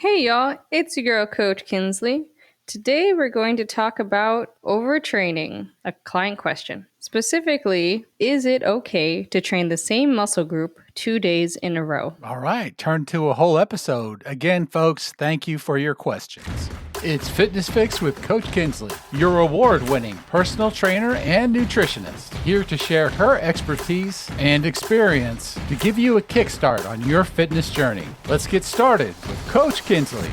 Hey y'all, it's your girl Coach Kinsley. Today we're going to talk about overtraining, a client question. Specifically, is it okay to train the same muscle group 2 days in a row? All right, turn to a whole episode. Again, folks, thank you for your questions. It's Fitness Fix with Coach Kinsley, your award-winning personal trainer and nutritionist, here to share her expertise and experience to give you a kickstart on your fitness journey. Let's get started with Coach Kinsley.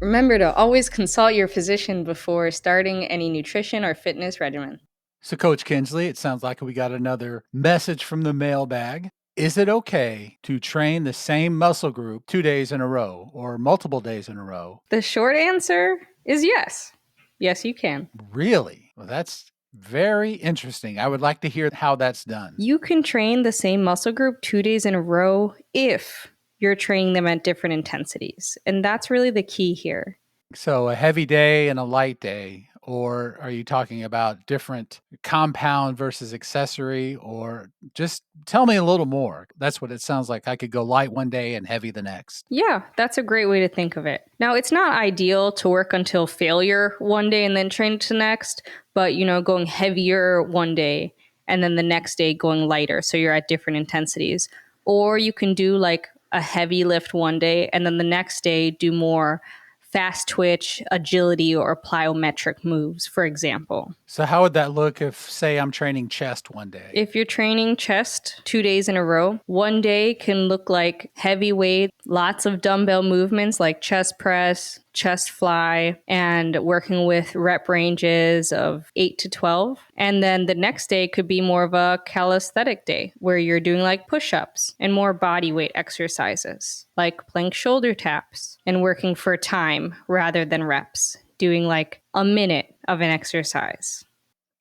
Remember to always consult your physician before starting any nutrition or fitness regimen. So, Coach Kinsley, it sounds like we got another message from the mailbag. Is it okay to train the same muscle group 2 days in a row or multiple days in a row? The short answer is yes. Yes, you can. Really? Well, that's very interesting. I would like to hear how that's done. You can train the same muscle group 2 days in a row if you're training them at different intensities. And that's really the key here. So, a heavy day and a light day, or are you talking about different compound versus accessory, or just tell me a little more? That's what it sounds like. I could go light one day and heavy the next. Yeah, that's a great way to think of it. Now, it's not ideal to work until failure one day and then train to next, but going heavier one day and then the next day going lighter. So you're at different intensities. Or you can do like a heavy lift one day and then the next day do more fast twitch, agility, or plyometric moves, for example. So, how would that look if, say, I'm training chest one day? If you're training chest 2 days in a row, one day can look like heavy weight, lots of dumbbell movements like chest press, chest fly, and working with rep ranges of 8 to 12. And then the next day could be more of a calisthenic day where you're doing like push ups and more body weight exercises like plank shoulder taps and working for time rather than reps, doing like a minute of an exercise.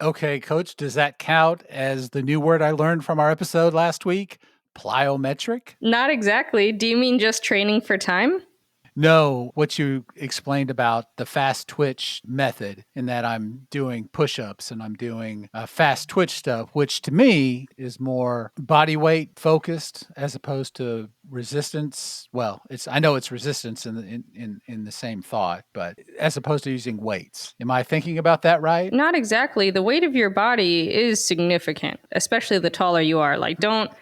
Okay, coach, does that count as the new word I learned from our episode last week? Plyometric? Not exactly. Do you mean just training for time? No, what you explained about the fast twitch method, in that I'm doing push ups and I'm doing fast twitch stuff, which to me is more body weight focused as opposed to resistance. Well, I know it's resistance in the same thought, but as opposed to using weights. Am I thinking about that right? Not exactly. The weight of your body is significant, especially the taller you are. Like don't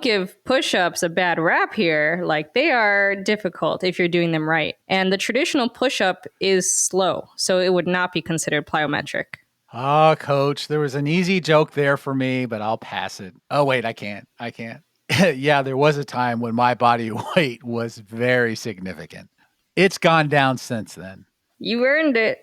give push-ups a bad rap here. Like they are difficult if you're doing them right. And the traditional push-up is slow, so it would not be considered plyometric. Ah, coach, there was an easy joke there for me, but I'll pass it. Oh, wait, I can't. I can't. Yeah, there was a time when my body weight was very significant. It's gone down since then. You earned it.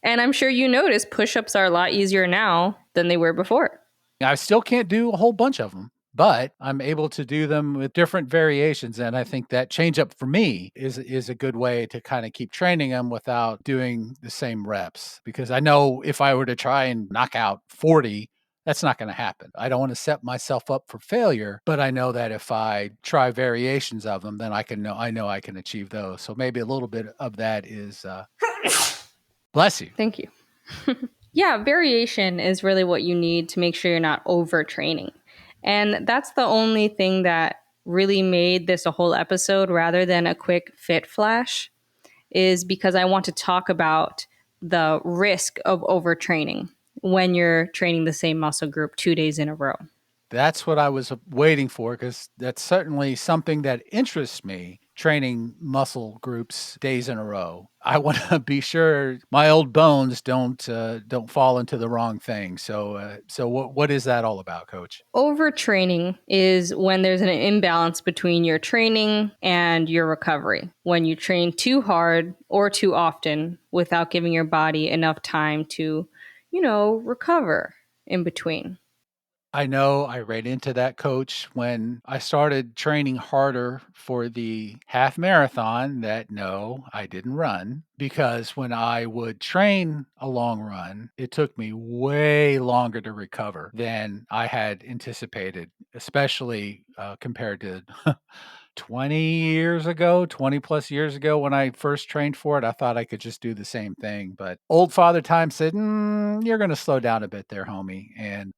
And I'm sure you notice push-ups are a lot easier now than they were before. I still can't do a whole bunch of them, but I'm able to do them with different variations. And I think that change up for me is a good way to kind of keep training them without doing the same reps. Because I know if I were to try and knock out 40, that's not going to happen. I don't want to set myself up for failure, but I know that if I try variations of them, then I know I can achieve those. So maybe a little bit of that is bless you. Thank you. Yeah, variation is really what you need to make sure you're not overtraining. And that's the only thing that really made this a whole episode rather than a quick fit flash, is because I want to talk about the risk of overtraining when you're training the same muscle group 2 days in a row. That's what I was waiting for, because that's certainly something that interests me, training muscle groups days in a row. I want to be sure my old bones don't fall into the wrong thing. So what is that all about, coach? Overtraining is when there's an imbalance between your training and your recovery. When you train too hard or too often without giving your body enough time to, recover in between. I know I ran into that, coach, when I started training harder for the half marathon that no, I didn't run, because when I would train a long run, it took me way longer to recover than I had anticipated, especially compared to 20 years ago, 20 plus years ago, when I first trained for it, I thought I could just do the same thing. But old Father Time said, you're going to slow down a bit there, homie. And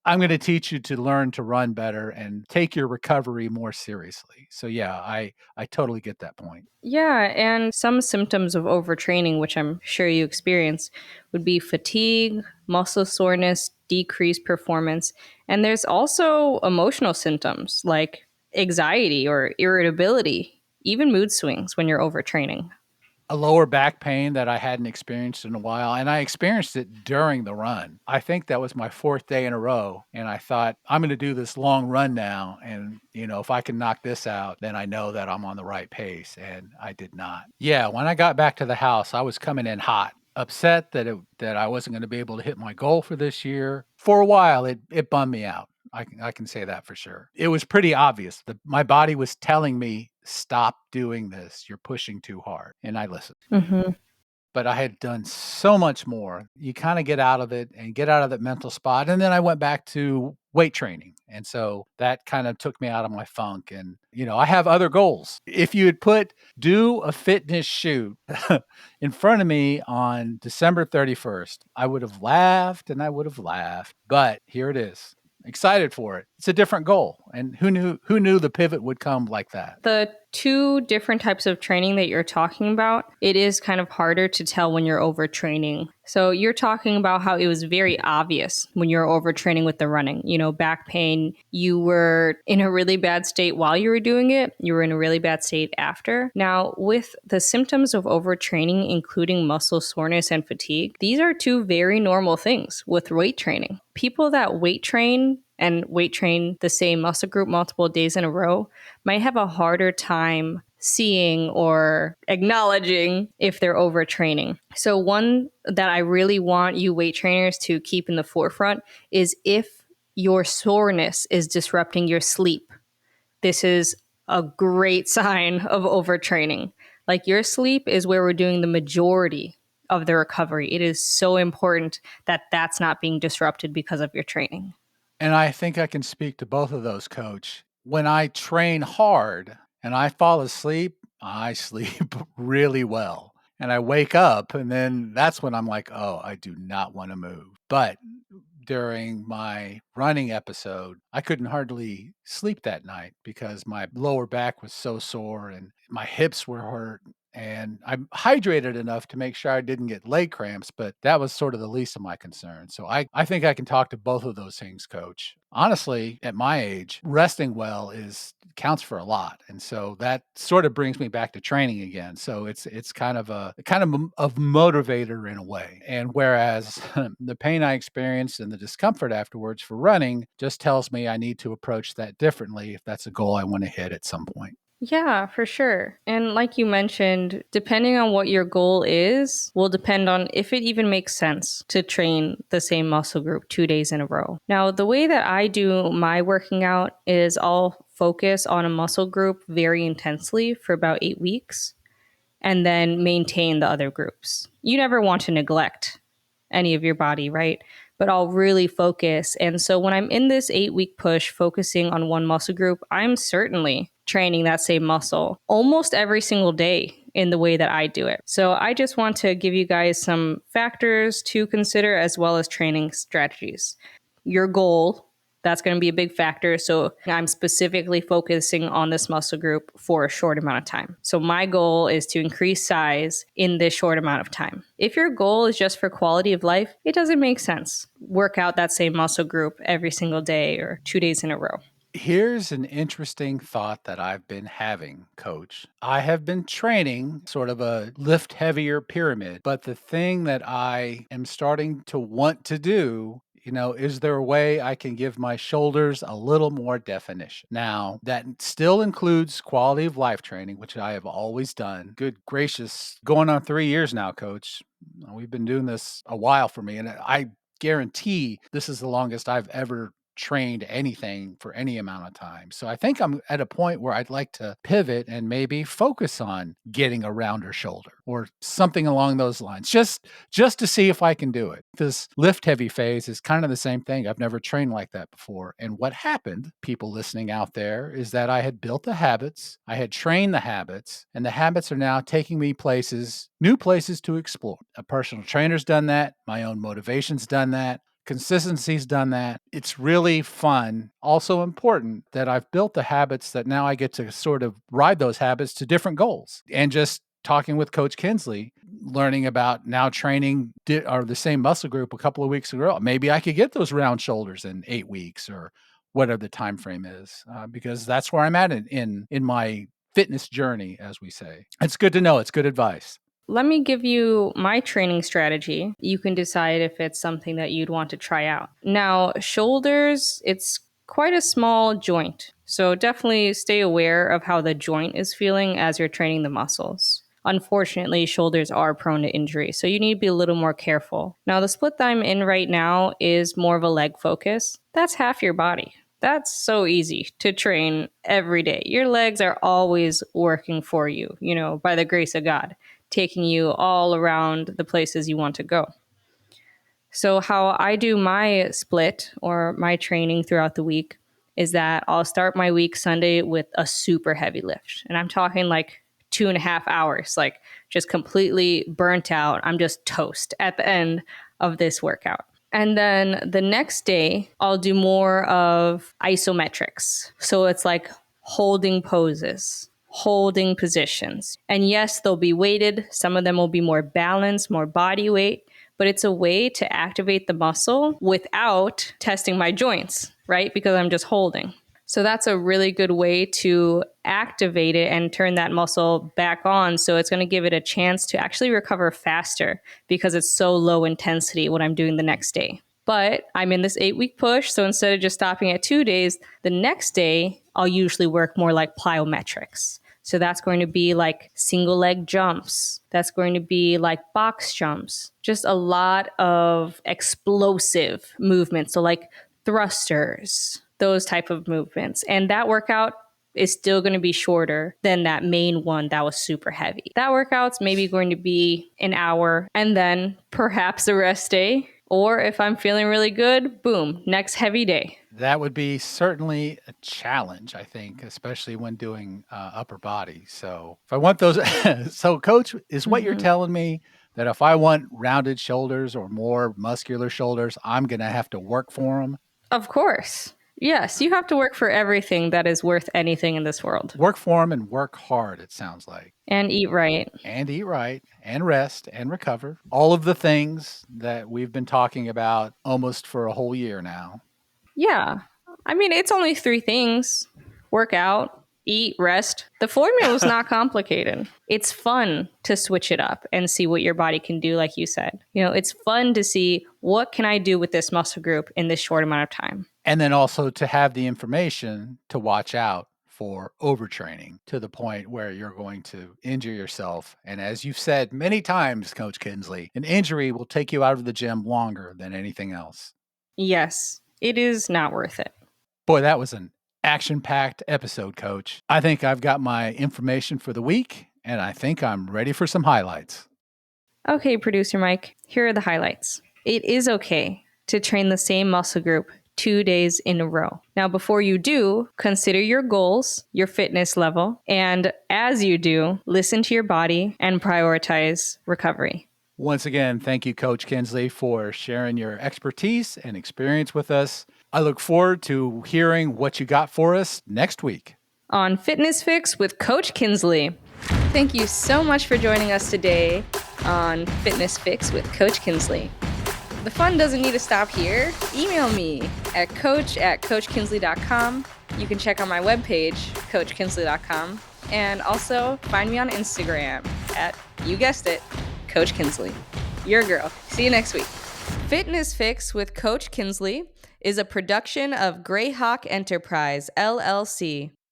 I'm going to teach you to learn to run better and take your recovery more seriously. So, yeah, I totally get that point. Yeah, and some symptoms of overtraining, which I'm sure you experience, would be fatigue, muscle soreness, decreased performance. And there's also emotional symptoms like anxiety or irritability, even mood swings when you're overtraining. A lower back pain that I hadn't experienced in a while, and I experienced it during the run. I think that was my 4th day in a row, and I thought, "I'm gonna do this long run now, and, if I can knock this out, then I know that I'm on the right pace," and I did not. Yeah, when I got back to the house, I was coming in hot, upset that I wasn't gonna be able to hit my goal for this year. For a while, it bummed me out. I can say that for sure. It was pretty obvious that my body was telling me, "Stop doing this. You're pushing too hard." And I listened. Hmm. But I had done so much more. You kinda get out of it and get out of that mental spot, and then I went back to weight training, and so that kind of took me out of my funk, and, I have other goals. If you had put "do a fitness shoot" in front of me on December 31st, I would have laughed and I would have laughed, but here it is. Excited for it. It's a different goal, and who knew the pivot would come like that? The two different types of training that you're talking about, it is kind of harder to tell when you're overtraining. So you're talking about how it was very obvious when you're overtraining with the running, back pain. You were in a really bad state while you were doing it. You were in a really bad state after. Now, with the symptoms of overtraining, including muscle soreness and fatigue, these are two very normal things with weight training. People that weight train and weight train the same muscle group multiple days in a row might have a harder time seeing or acknowledging if they're overtraining. So, one that I really want you weight trainers to keep in the forefront is if your soreness is disrupting your sleep. This is a great sign of overtraining. Like your sleep is where we're doing the majority of the recovery. It is so important that that's not being disrupted because of your training. And I think I can speak to both of those, coach. When I train hard and I fall asleep, I sleep really well. And I wake up, and then that's when I'm like, oh, I do not want to move. But during my running episode, I couldn't hardly sleep that night because my lower back was so sore and my hips were hurt. And I'm hydrated enough to make sure I didn't get leg cramps, but that was sort of the least of my concerns. So I think I can talk to both of those things, coach. Honestly, at my age, resting well is counts for a lot. And so that sort of brings me back to training again. So it's kind of a motivator in a way. And whereas the pain I experienced and the discomfort afterwards for running just tells me I need to approach that differently if that's a goal I want to hit at some point. Yeah, for sure. And like you mentioned, depending on what your goal is, will depend on if it even makes sense to train the same muscle group 2 days in a row. Now, the way that I do my working out is I'll focus on a muscle group very intensely for about 8 weeks and then maintain the other groups. You never want to neglect any of your body, right? But I'll really focus. And so when I'm in this 8 week push focusing on one muscle group, I'm certainly training that same muscle almost every single day in the way that I do it. So I just want to give you guys some factors to consider as well as training strategies. Your goal, that's going to be a big factor. So I'm specifically focusing on this muscle group for a short amount of time. So my goal is to increase size in this short amount of time. If your goal is just for quality of life, it doesn't make sense. Work out that same muscle group every single day or 2 days in a row. Here's an interesting thought that I've been having, coach. I have been training sort of a lift heavier pyramid, but the thing that I am starting to want to do, is there a way I can give my shoulders a little more definition? Now, that still includes quality of life training, which I have always done. Good gracious, going on 3 years now, coach. We've been doing this a while for me, and I guarantee this is the longest I've ever trained anything for any amount of time. So I think I'm at a point where I'd like to pivot and maybe focus on getting a rounder shoulder or something along those lines. Just to see if I can do it. This lift heavy phase is kind of the same thing. I've never trained like that before. And what happened, people listening out there, is that I had built the habits, I had trained the habits, and the habits are now taking me places, new places to explore. A personal trainer's done that, my own motivation's done that. Consistency's done that. It's really fun. Also important that I've built the habits that now I get to sort of ride those habits to different goals. And just talking with Coach Kinsley, learning about now training or the same muscle group a couple of weeks ago. Maybe I could get those round shoulders in 8 weeks or whatever the time frame is, because that's where I'm at in my fitness journey, as we say. It's good to know. It's good advice. Let me give you my training strategy. You can decide if it's something that you'd want to try out. Now, shoulders, it's quite a small joint. So definitely stay aware of how the joint is feeling as you're training the muscles. Unfortunately, shoulders are prone to injury, so you need to be a little more careful. Now, the split that I'm in right now is more of a leg focus. That's half your body. That's so easy to train every day. Your legs are always working for you, by the grace of God, taking you all around the places you want to go. So, how I do my split or my training throughout the week is that I'll start my week Sunday with a super heavy lift. And I'm talking like 2.5 hours, like just completely burnt out. I'm just toast at the end of this workout. And then the next day, I'll do more of isometrics. So it's like holding poses, holding positions. And yes, they'll be weighted. Some of them will be more balanced, more body weight, but it's a way to activate the muscle without testing my joints, right? Because I'm just holding. So that's a really good way to activate it and turn that muscle back on. So it's going to give it a chance to actually recover faster because it's so low intensity what I'm doing the next day. But I'm in this 8-week push. So instead of just stopping at 2 days, the next day, I'll usually work more like plyometrics. So that's going to be like single leg jumps. That's going to be like box jumps. Just a lot of explosive movements. So like thrusters, those type of movements. And that workout is still going to be shorter than that main one that was super heavy. That workout's maybe going to be an hour and then perhaps a rest day. Or if I'm feeling really good, boom, next heavy day. That would be certainly a challenge, I think, especially when doing upper body. So if I want those, so coach, is what you're telling me that if I want rounded shoulders or more muscular shoulders, I'm going to have to work for them? Of course. Yes, you have to work for everything that is worth anything in this world. Work for them and work hard, it sounds like. And eat right. And eat right, and rest, and recover. All of the things that we've been talking about almost for a whole year now. Yeah. I mean, it's only 3 things. Work out, eat, rest. The formula is not complicated. It's fun to switch it up and see what your body can do, like you said. It's fun to see what can I do with this muscle group in this short amount of time. And then also to have the information to watch out for overtraining to the point where you're going to injure yourself. And as you've said many times, Coach Kinsley, an injury will take you out of the gym longer than anything else. Yes, it is not worth it. Boy, that was an action-packed episode, Coach. I think I've got my information for the week, and I think I'm ready for some highlights. Okay, producer Mike, here are the highlights. It is okay to train the same muscle group 2 days in a row. Now, before you do, consider your goals, your fitness level, and as you do, listen to your body and prioritize recovery. Once again, thank you, Coach Kinsley, for sharing your expertise and experience with us. I look forward to hearing what you got for us next week on Fitness Fix with Coach Kinsley. Thank you so much for joining us today on Fitness Fix with Coach Kinsley. The fun doesn't need to stop here. Email me at coach@coachkinsley.com. You can check out my webpage, coachkinsley.com, and also find me on Instagram at, you guessed it, Coach Kinsley. Your girl. See you next week. Fitness Fix with Coach Kinsley is a production of Greyhawk Enterprise, LLC.